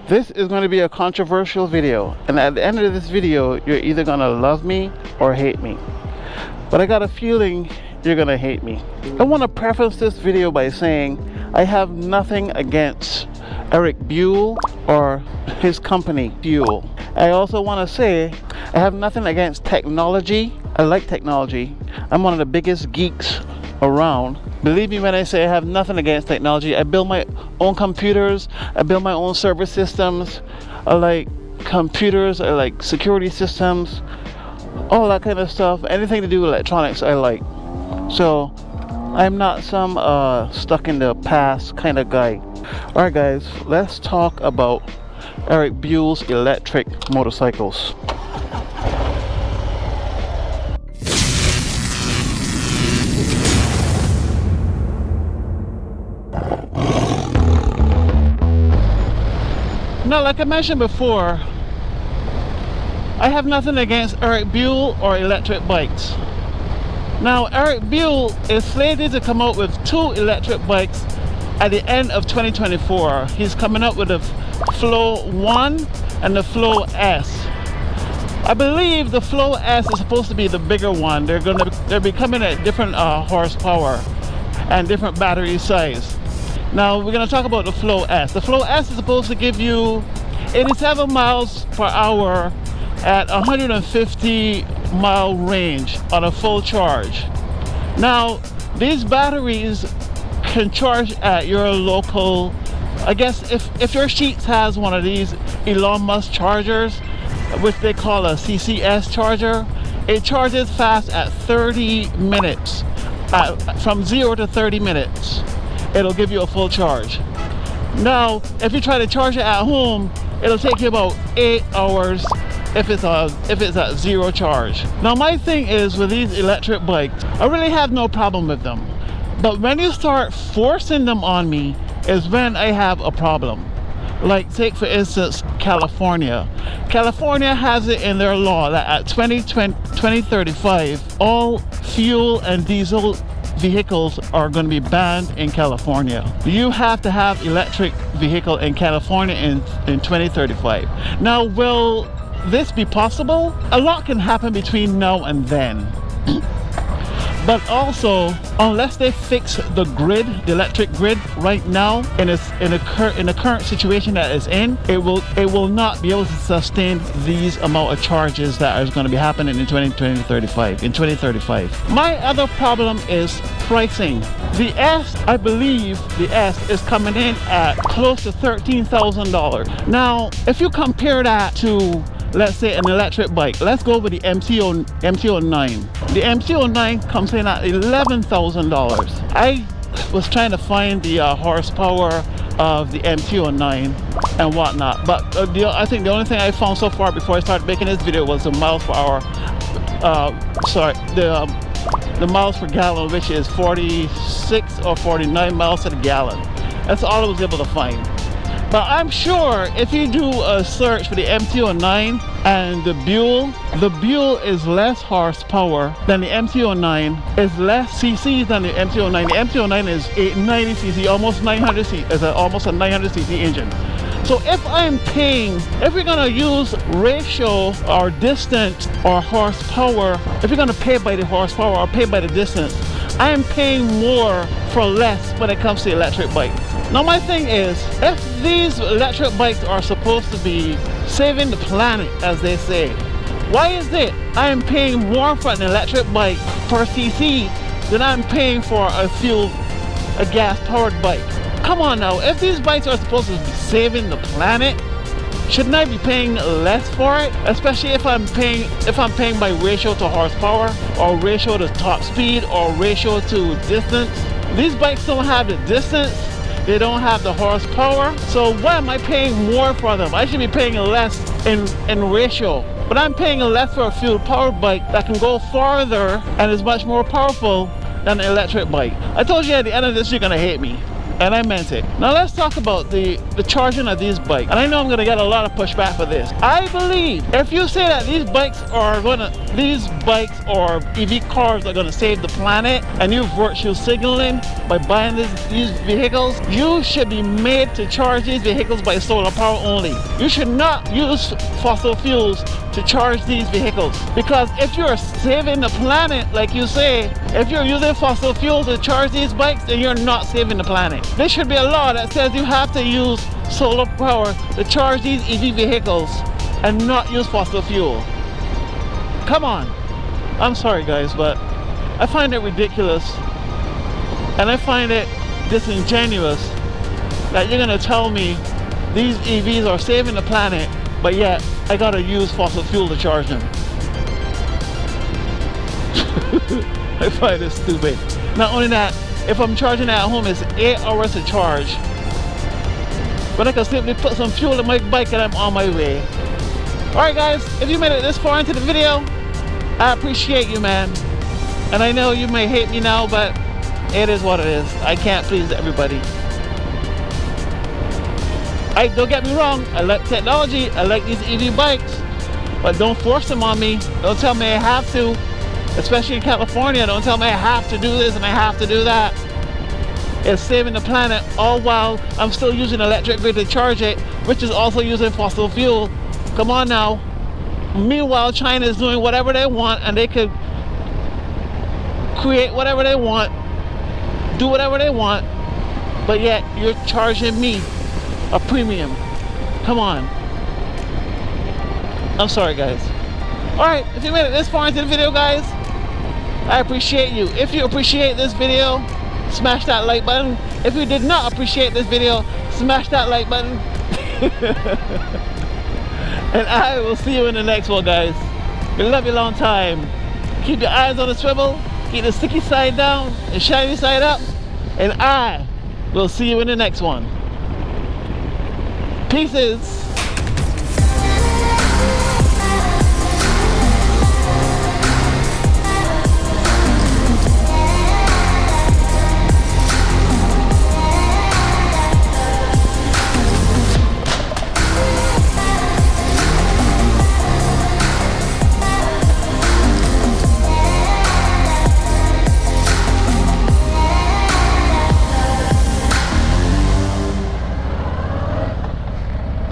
This is going to be a controversial video, and at the end of this video you're either going to love me or hate me, but I got a feeling you're going to hate me. I want to preface this video by saying I have nothing against Eric Buell or his company Buell. I also want to say I have nothing against technology. I like technology. I'm one of the biggest geeks around. Believe me when I say I have nothing against technology. I build my own computers, I build my own server systems, I like computers, I like security systems, all that kind of stuff. Anything to do with electronics I like. So I'm not some stuck in the past kind of guy. Alright guys, let's talk about Eric Buell's electric motorcycles. Now, like I mentioned before, I have nothing against Eric Buell or electric bikes. Now, Eric Buell is slated to come out with 2 electric bikes at the end of 2024. He's coming up with the Flow 1 and the Flow S. I believe the Flow S is supposed to be the bigger one. They're be coming at different horsepower and different battery size. Now we're going to talk about the Flow S. The Flow S is supposed to give you 87 miles per hour at 150 mile range on a full charge. Now these batteries can charge at your local, I guess if your Sheetz has one of these Elon Musk chargers, which they call a CCS charger, it charges fast at 30 minutes, from 0 to 30 minutes. It'll give you a full charge. Now, if you try to charge it at home, it'll take you about 8 hours if it's at 0 charge. Now, my thing is with these electric bikes, I really have no problem with them. But when you start forcing them on me is when I have a problem. Like, take for instance California. California has it in their law that at 2035, all fuel and diesel vehicles are going to be banned in California. You have to have electric vehicle in California in 2035. Now, will this be possible? A lot can happen between now and then. But also, unless they fix the grid, the electric grid right now in the current situation that it's in, it will not be able to sustain these amount of charges that is going to be happening in 2035. My other problem is pricing. The S, I believe the S is coming in at close to $13,000. Now, if you compare that to, let's say, an electric bike, let's go with the MT-09. The MT-09 comes in at $11,000. I was trying to find the horsepower of the MT-09 and whatnot, but I think the only thing I found so far before I started making this video was the miles per hour. The miles per gallon, which is 46 or 49 miles to the gallon. That's all I was able to find. But I'm sure if you do a search for the MT-09 and the Buell is less horsepower than the MT-09, is less cc than the MT-09. The MT-09 is 890 cc, almost 900 cc, is almost a 900 cc engine. So if we're gonna use ratio or distance or horsepower, if you're gonna pay by the horsepower or pay by the distance, I am paying more for less when it comes to electric bike. Now my thing is, if these electric bikes are supposed to be saving the planet, as they say, why is it I am paying more for an electric bike per cc than I'm paying for a gas-powered bike? Come on now, if these bikes are supposed to be saving the planet, shouldn't I be paying less for it? Especially if I'm paying by ratio to horsepower, or ratio to top speed, or ratio to distance. These bikes don't have the distance, they don't have the horsepower, so why am I paying more for them? I should be paying less in ratio. But I'm paying less for a fuel-powered bike that can go farther and is much more powerful than an electric bike. I told you at the end of this you're gonna hate me. And I meant it. Now let's talk about the the charging of these bikes. And I know I'm gonna get a lot of pushback for this. I believe if you say that these bikes or EV cars are gonna save the planet, and you're virtue signaling by buying these vehicles, you should be made to charge these vehicles by solar power only. You should not use fossil fuels to charge these vehicles, because if you're saving the planet like you say, if you're using fossil fuels to charge these bikes, then you're not saving the planet. There should be a law that says you have to use solar power to charge these EV vehicles and not use fossil fuel. Come on. I'm sorry guys, but I find it ridiculous and I find it disingenuous that you're gonna tell me these EVs are saving the planet, but yet I gotta use fossil fuel to charge them. I find it stupid. Not only that, if I'm charging at home, it's 8 hours to charge, but I can simply put some fuel in my bike and I'm on my way. Alright guys, if you made it this far into the video, I appreciate you, man. And I know you may hate me now, but it is what it is. I can't please everybody. Don't get me wrong, I like technology, I like these EV bikes, but don't force them on me. Don't tell me I have to, especially in California. Don't tell me I have to do this and I have to do that. It's saving the planet, all while I'm still using electric grid to charge it, which is also using fossil fuel. Come on now. Meanwhile, China is doing whatever they want, and they could create whatever they want, do whatever they want, but yet you're charging me a premium. Come on. I'm sorry guys. Alright, if you made it this far into the video guys, I appreciate you. If you appreciate this video, smash that like button. If you did not appreciate this video, smash that like button. And I will see you in the next one guys. We love you a long time. Keep your eyes on the swivel, keep the sticky side down and shiny side up, and I will see you in the next one. Pieces.